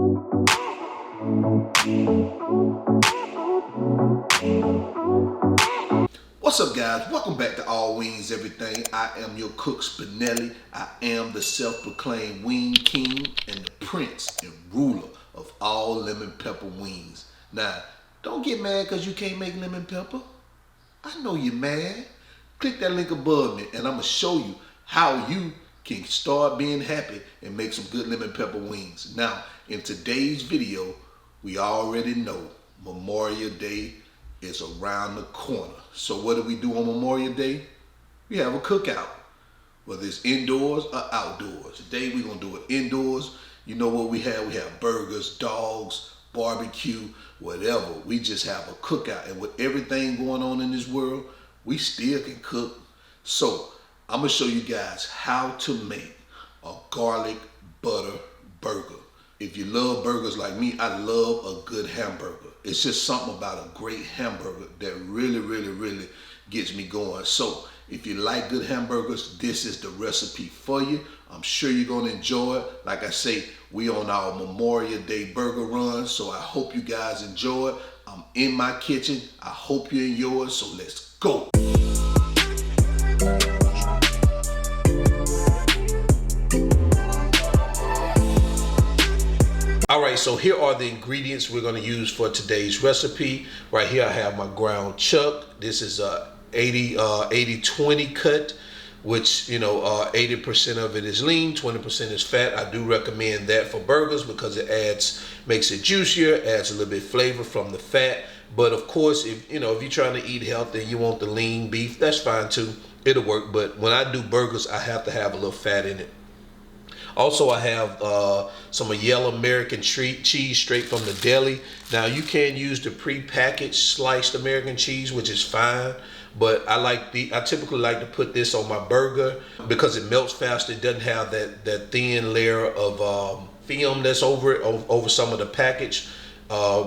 What's up, guys? Welcome back to All Wings Everything. I am your cook, Spinelli. I am the self-proclaimed wing king and the prince and ruler of all lemon pepper wings. Now, don't get mad because you can't make lemon pepper. I know you're mad. Click that link above me and I'm going to show you how you can start being happy and make some good lemon pepper wings. Now, in today's video, we already know Memorial Day is around the corner. So what do we do on Memorial Day? We have a cookout, whether it's indoors or outdoors. Today we're gonna do it indoors. You know what we have? We have burgers, dogs, barbecue, whatever. We just have a cookout. And with everything going on in this world, we still can cook. So I'm gonna show you guys how to make a garlic butter burger. If you love burgers like me, I love a good hamburger. It's just something about a great hamburger that really gets me going. So if you like good hamburgers, this is the recipe for you. I'm sure you're gonna enjoy it. Like I say, we on our Memorial Day burger run, so I hope you guys enjoy it. I'm in my kitchen. I hope you're in yours, so let's go. All right, so here are the ingredients we're gonna use for today's recipe. Right here I have my ground chuck. This is a 80-20 cut, which, you know, 80% of it is lean, 20% is fat. I do recommend that for burgers because it makes it juicier, adds a little bit of flavor from the fat. But of course, if you're trying to eat healthy and you want the lean beef, that's fine too. It'll work. But when I do burgers, I have to have a little fat in it. Also, I have some yellow American cheese straight from the deli. Now, you can use the pre-packaged sliced American cheese, which is fine. But I typically like to put this on my burger because it melts faster. It doesn't have that thin layer of film that's over it, over some of the packaged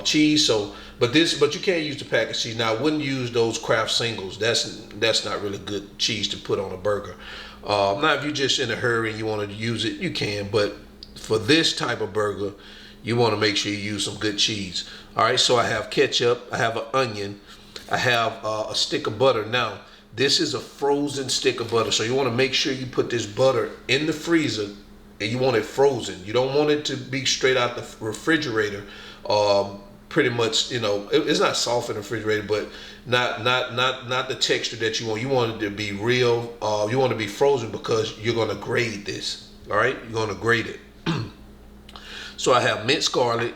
cheese. So, but you can't use the packaged cheese. Now, I wouldn't use those Kraft singles. That's not really good cheese to put on a burger. Now, if you're just in a hurry and you want to use it, you can. But for this type of burger, you want to make sure you use some good cheese. All right, so I have ketchup. I have an onion. I have a stick of butter. Now, this is a frozen stick of butter. So you want to make sure you put this butter in the freezer and you want it frozen. You don't want it to be straight out the refrigerator. Pretty much, it's not soft in the refrigerator, but not the texture that you want. You want it to be real. You want it to be frozen because you're going to grate this. All right, you're going to grate it. So I have minced garlic,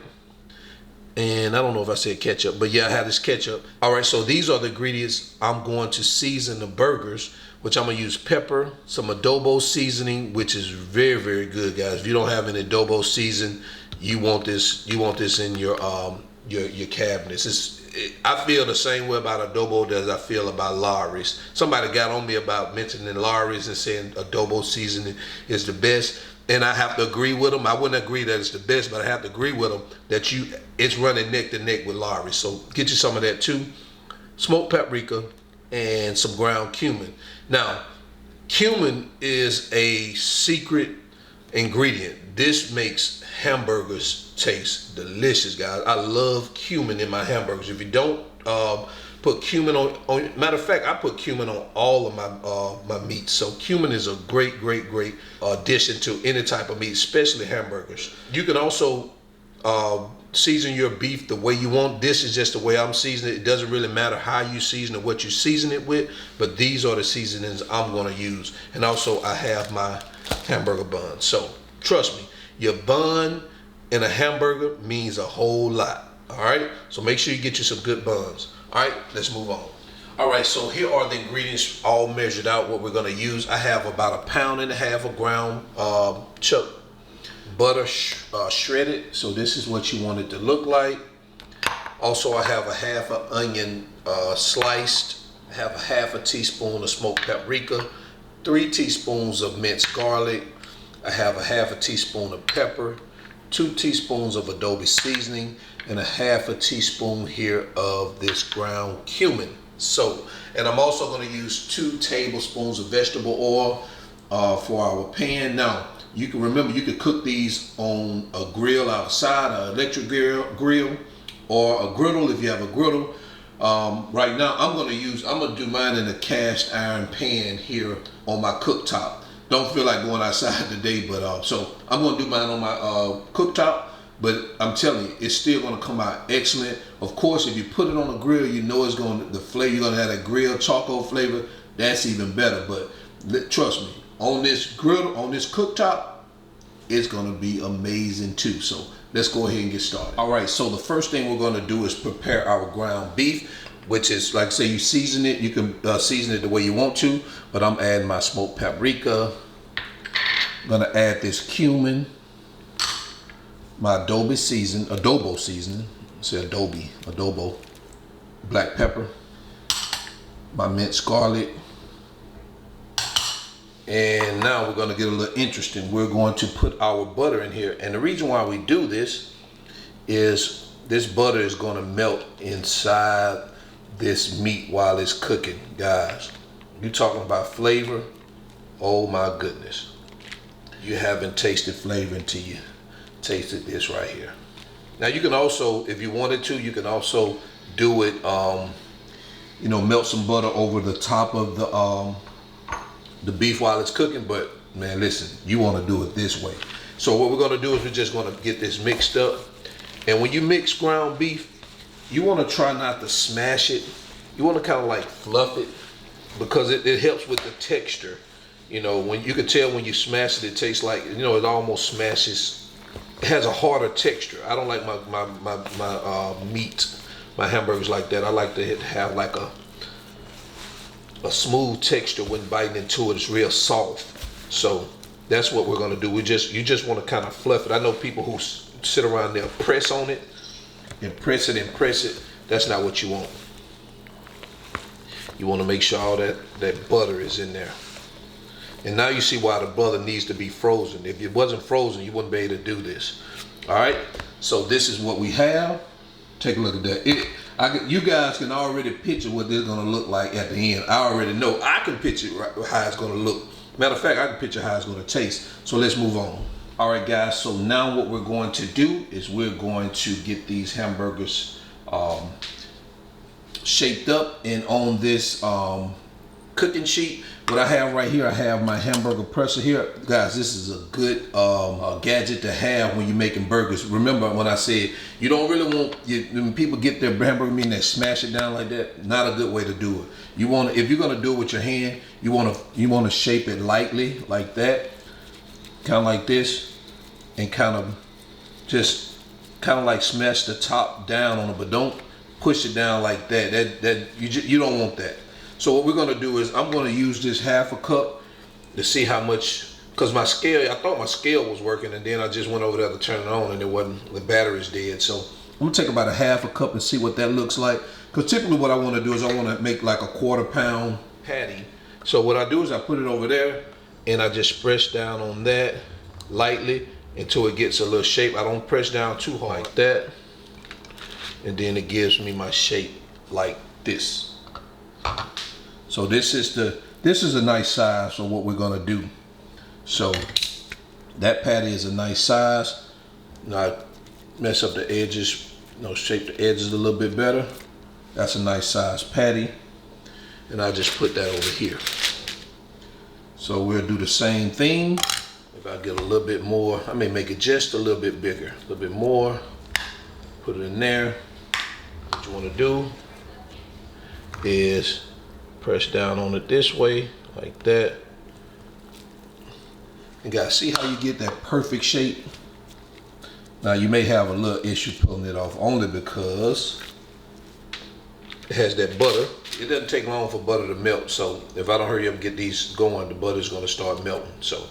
and I don't know if I said ketchup, but yeah, I have this ketchup. All right, so these are the ingredients I'm going to season the burgers, which I'm gonna use pepper, some adobo seasoning, which is very good, guys. If you don't have an adobo season, you want this in your cabinets. I feel the same way about adobo as I feel about Lawry's. Somebody got on me about mentioning Lawry's and saying adobo seasoning is the best, and I have to agree with them. I wouldn't agree that it's the best, but I have to agree with them that it's running neck to neck with Lawry's. So get you some of that too. Smoked paprika and some ground cumin. Now, cumin is a secret ingredient. This makes hamburgers taste delicious, guys. I love cumin in my hamburgers. If you don't put cumin on, matter of fact, I put cumin on all of my meats. So cumin is a great addition to any type of meat, especially hamburgers. You can also season your beef the way you want. This is just the way I'm seasoning it. It doesn't really matter how you season it, what you season it with, but these are the seasonings I'm going to use. And also I have my hamburger bun. So trust me, your bun in a hamburger means a whole lot. All right, so make sure you get you some good buns. All right, let's move on. All right, so here are the ingredients all measured out, what we're going to use. I have about 1.5 pounds of ground chuck butter shredded. So this is what you want it to look like. Also, I have a half an onion sliced. I have a half a teaspoon of smoked paprika, 3 teaspoons of minced garlic. I have a half a teaspoon of pepper, 2 teaspoons of Adobo Seasoning, and a half a teaspoon here of this ground cumin. So, and I'm also going to use 2 tablespoons of vegetable oil for our pan. Now, You can remember, you could cook these on a grill outside, an electric grill, or a griddle if you have a griddle. Right now, I'm gonna do mine in a cast iron pan here on my cooktop. Don't feel like going outside today, but so I'm gonna do mine on my cooktop. But I'm telling you, it's still gonna come out excellent. Of course, if you put it on a grill, you know it's the flavor, you're gonna have that grill charcoal flavor. That's even better. But trust me, on this griddle, on this cooktop, it's gonna be amazing too. So let's go ahead and get started. All right, so the first thing we're gonna do is prepare our ground beef, which is, like I say, you season it. You can season it the way you want to, but I'm adding my smoked paprika. I'm gonna add this cumin, my adobo seasoning, say adobo, black pepper, my minced garlic. And now we're gonna get a little interesting. We're going to put our butter in here. And the reason why we do this is this butter is gonna melt inside this meat while it's cooking. Guys, you talking about flavor? Oh my goodness. You haven't tasted flavor until you tasted this right here. Now you can also, if you wanted to, you can also do it, you know, melt some butter over the top of the beef while it's cooking. But man, listen, you want to do it this way. So what we're going to do is we're just going to get this mixed up. And when you mix ground beef, you want to try not to smash it. You want to kind of like fluff it, because it helps with the texture. You know, when you can tell when you smash it, it tastes like, you know, it almost smashes. It has a harder texture. I don't like my meat, my hamburgers like that. I like to have like a smooth texture when biting into it. It's real soft. So that's what we're gonna do. You just want to kind of fluff it. I know people who sit around there, press on it and press it and press it. That's not what you want. You want to make sure all that butter is in there. And now you see why the butter needs to be frozen. If it wasn't frozen, you wouldn't be able to do this. All right, so this is what we have. Take a look at that. You guys can already picture what this is gonna look like at the end. I already know. I can picture how it's gonna look. Matter of fact, I can picture how it's gonna taste. So let's move on. All right, guys, so now what we're going to do is we're going to get these hamburgers shaped up. And on this cooking sheet, what I have right here, I have my hamburger presser here. Guys, this is a good gadget to have when you're making burgers. Remember when I said you don't really want, when people get their hamburger meat and they smash it down like that, not a good way to do it. You want to, if you're gonna do it with your hand, you want to shape it lightly like that, kind of like this, and kind of just like smash the top down on it, but don't push it down like that. That you don't want that. So what we're gonna do is I'm gonna use this half a cup to see how much, because my scale, I thought my scale was working, and then I just went over there to turn it on and it wasn't, the battery's dead. So I'm gonna take about a half a cup and see what that looks like. Because typically what I wanna do is I wanna make like a 1/4 pound patty. So what I do is I put it over there and I just press down on that lightly until it gets a little shape. I don't press down too hard like that. And then it gives me my shape like this. So this is a nice size for what we're gonna do. So that patty is a nice size. Now mess up the edges, you know, shape the edges a little bit better. That's a nice size patty. And I just put that over here. So we'll do the same thing. If I get a little bit more, I may make it just a little bit bigger, a little bit more. Put it in there. What you wanna do is press down on it this way, like that. You guys see how you get that perfect shape? Now you may have a little issue pulling it off, only because it has that butter. It doesn't take long for butter to melt, so if I don't hurry up and get these going, the butter's gonna start melting. So,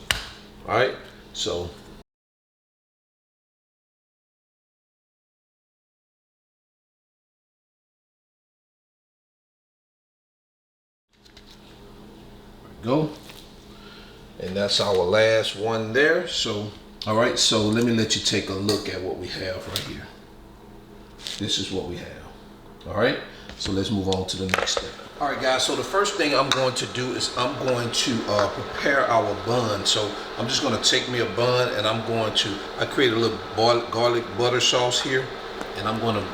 all right, so. Go. And that's our last one there. So, all right, so let me let you take a look at what we have right here. This is what we have. All right, So let's move on to the next step. All right, guys, so the first thing I'm going to do is I'm going to prepare our bun. So I'm just gonna take me a bun and I create a little garlic butter sauce here, and I'm gonna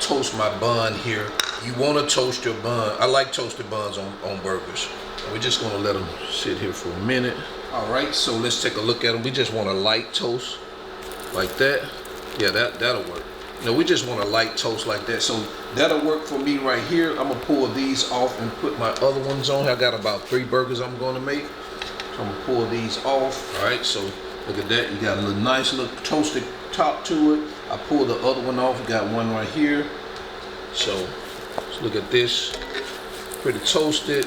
toast my bun here. You wanna toast your bun. I like toasted buns on burgers. We're just gonna let them sit here for a minute. All right, so let's take a look at them. We just want a light toast like that. Yeah, that'll work. No, we just want a light toast like that. So that'll work for me right here. I'm gonna pull these off and put my other ones on. I got about 3 burgers I'm gonna make. So I'm gonna pull these off. All right, so look at that. You got a little nice little toasted top to it. I pulled the other one off. Got one right here. So let's look at this. Pretty toasted,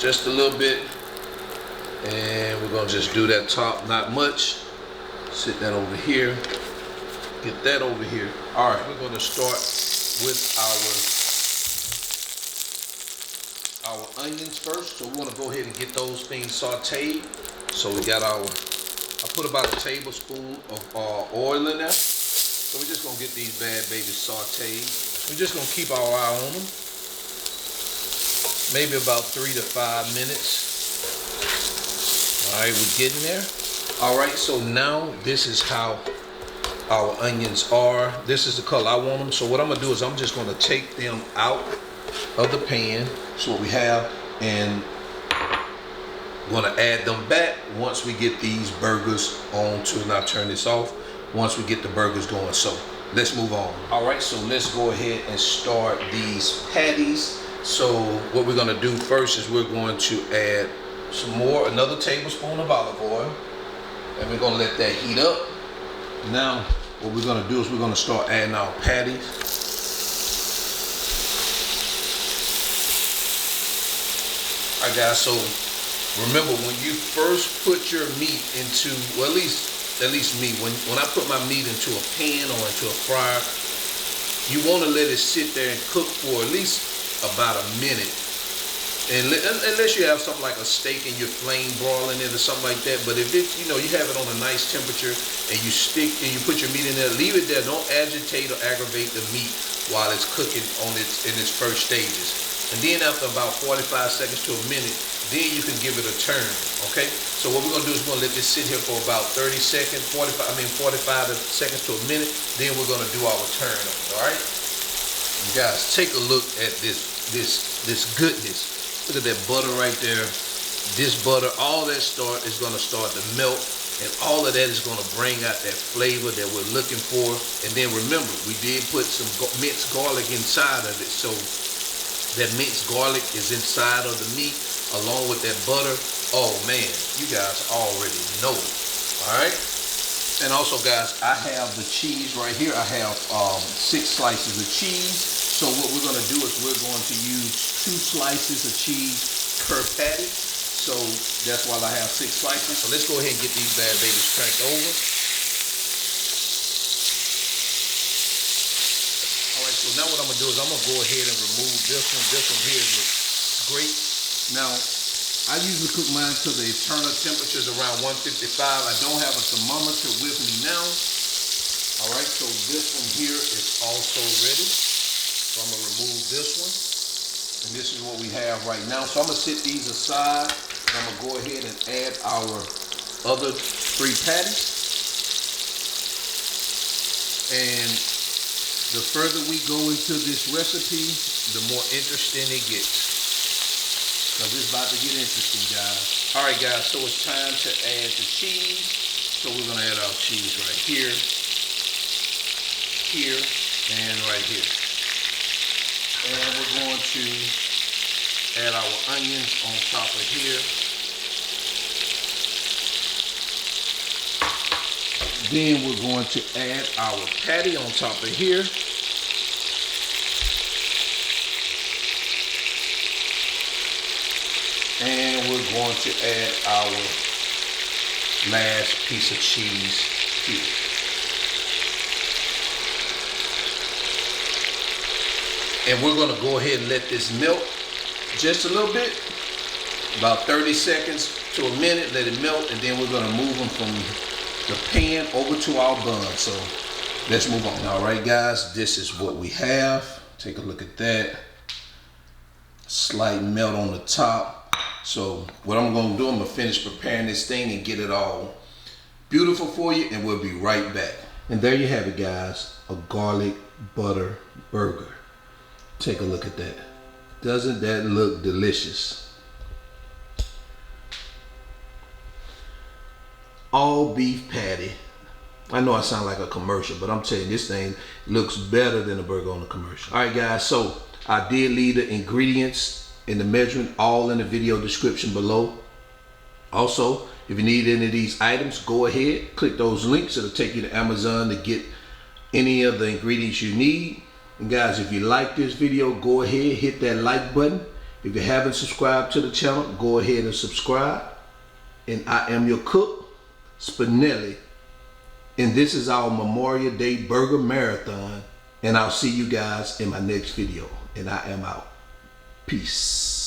just a little bit. And we're gonna just do that top, not much. Sit that over here. Get that over here. All right, we're gonna start with our onions first. So we wanna go ahead and get those things sauteed. So we got I put about a tablespoon of oil in there. So we're just gonna get these bad babies sauteed. We're just gonna keep our eye on them. Maybe about 3 to 5 minutes. All right, we're getting there. All right, so now this is how our onions are. This is the color I want them. So what I'm gonna do is I'm just gonna take them out of the pan. That's what we have, and gonna add them back once we get these burgers on to, and I'll turn this off once we get the burgers going. So let's move on. All right, so let's go ahead and start these patties. So what we're gonna do first is we're going to add another tablespoon of olive oil, and we're gonna let that heat up. Now, what we're gonna do is we're gonna start adding our patties. All right, guys, so remember when you first put your meat into, well, at least me, when I put my meat into a pan or into a fryer, you wanna let it sit there and cook for at least about a minute. And unless you have something like a steak and you're flame broiling it or something like that, but if it, you have it on a nice temperature and you put your meat in there, leave it there. Don't agitate or aggravate the meat while it's cooking in its first stages. And then after about 45 seconds to a minute, then you can give it a turn. Okay. So what we're gonna do is we're gonna let this sit here for about 30 seconds, 45 seconds to a minute. Then we're gonna do our turn on it. All right. And guys, take a look at this goodness. Look at that butter right there. This butter, all that is gonna start to melt, and all of that is gonna bring out that flavor that we're looking for. And then remember, we did put some minced garlic inside of it, so that minced garlic is inside of the meat along with that butter. Oh man, you guys already know. All right. And also, guys, I have the cheese right here. I have 6 slices of cheese. So what we're gonna do is we're going to use 2 slices of cheese per patty. So that's why I have 6 slices. So let's go ahead and get these bad babies cranked over. All right, so now what I'm gonna do is I'm gonna go ahead and remove this one. This one here looks great. Now, I usually cook mine to the internal temperatures around 155. I don't have a thermometer with me now. All right, so this one here is also ready. So I'm gonna remove this one. And this is what we have right now. So I'm gonna sit these aside. And I'm gonna go ahead and add our other 3 patties. And the further we go into this recipe, the more interesting it gets. Because it's about to get interesting, guys. All right, guys, so it's time to add the cheese. So we're gonna add our cheese right here, here, and right here. And we're going to add our onions on top of here. Then we're going to add our patty on top of here. And we're going to add our last piece of cheese here. And we're going to go ahead and let this melt just a little bit, about 30 seconds to a minute, let it melt, and then we're going to move them from the pan over to our bun. So let's move on. All right, guys, this is what we have. Take a look at that. Slight melt on the top. So what I'm gonna do, I'm gonna finish preparing this thing and get it all beautiful for you, and we'll be right back. And there you have it, guys, a garlic butter burger. Take a look at that. Doesn't that look delicious? All beef patty. I know I sound like a commercial, but I'm telling you, this thing looks better than a burger on a commercial. All right, guys, so I did leave the ingredients and the measurement all in the video description below. Also, if you need any of these items, go ahead, click those links. It'll take you to Amazon to get any of the ingredients you need. And guys, if you like this video, go ahead, hit that like button. If you haven't subscribed to the channel, go ahead and subscribe. And I am your cook, Spinelli. And this is our Memorial Day Burger Marathon. And I'll see you guys in my next video. And I am out. Peace.